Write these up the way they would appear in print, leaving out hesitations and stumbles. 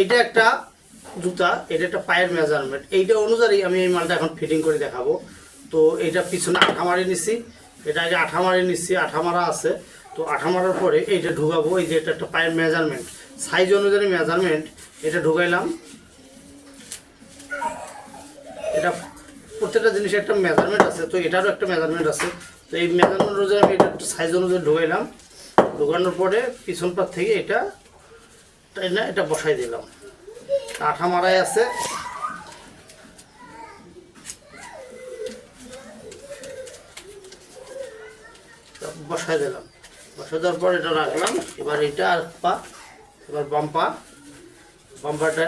এইটা একটা জুতা, এটা একটা পায়ের মেজারমেন্ট, এইটা অনুযায়ী আমি এই মালটা এখন ফিটিং করে দেখাবো। তো এইটা পিছনে আঠা মারি নিচ্ছি, এটা আগে আঠা মারি নিচ্ছি, আঠা মারা আছে। তো আঠা মারার পরে এইটা ঢুকাবো, এই যে এটা একটা পায়ের মেজারমেন্ট, সাইজ অনুযায়ী মেজারমেন্ট, এটা ঢুকাইলাম। এটা প্রত্যেকটা জিনিসের একটা মেজারমেন্ট আছে, তো এটারও একটা মেজারমেন্ট আছে। তো এই মেজারমেন্ট অনুযায়ী আমি এটা একটা সাইজ অনুযায়ী ঢুকাইলাম। ঢুকানোর পরে পিছন পাশ থেকে এটা এটা বসাই দিলাম, আঠা মারাই আছে। বসাই দিলাম, বসাই দেওয়ার পর এটা রাখলাম। এবার এটা আর পা, এবার বাম্পারটা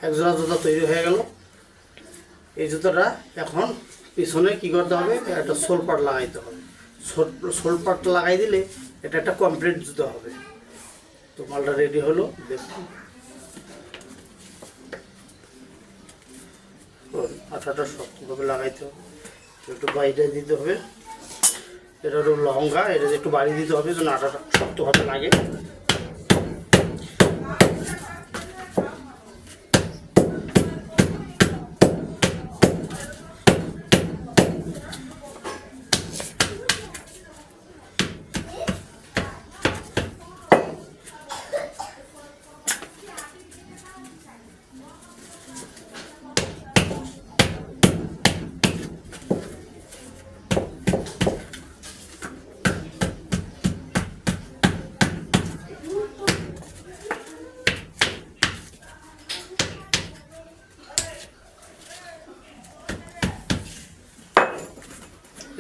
একজোড়া জুতা তৈরি হয়ে গেল। এই জুতাটা এখন পিছনে কি করতে হবে, একটা সোল পাট লাগাইতে হবে। সোল পাট লাগাই দিলে এটা একটা কমপ্লিট জুতা হবে। তো মালটা রেডি হলো, দেখুন আঠাটা শক্তভাবে লাগাইতে হবে, একটু বাইরে দিতে হবে। এটা একটু লহঙ্গা, এটা একটু বাড়ি দিতে হবে যেন আঠাটা শক্তভাবে লাগে।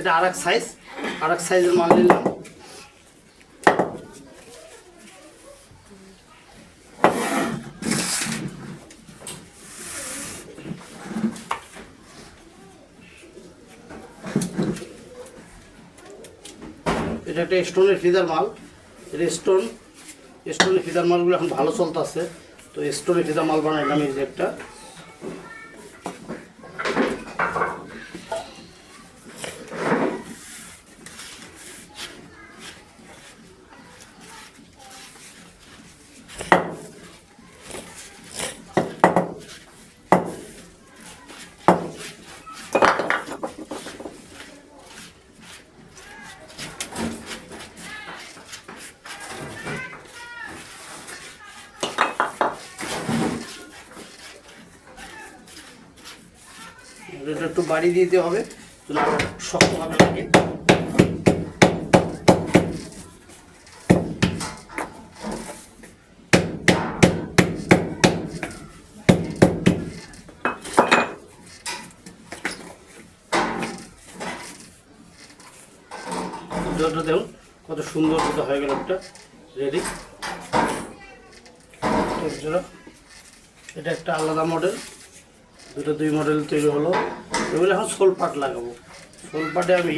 এটা আরেক সাইজের মাল নিলাম। এটা একটা স্টোনের ফিদার মাল, এটা স্টোনের ফিদার মালগুলো এখন ভালো চলতেছে। তো স্টোনের ফিদার মাল বানাইলাম এই যে একটা। এটা একটু বাড়ি দিতে হবে, শক্তভাবে লাগে। জুতাটা দেখুন কত সুন্দর জুতা হয়ে গেল, একটা রেডি। এটা একটা আলাদা মডেল, দুই মডেল তৈরি হলো। এগুলো এখন সোল পাট লাগাবো। সোল পাটে আমি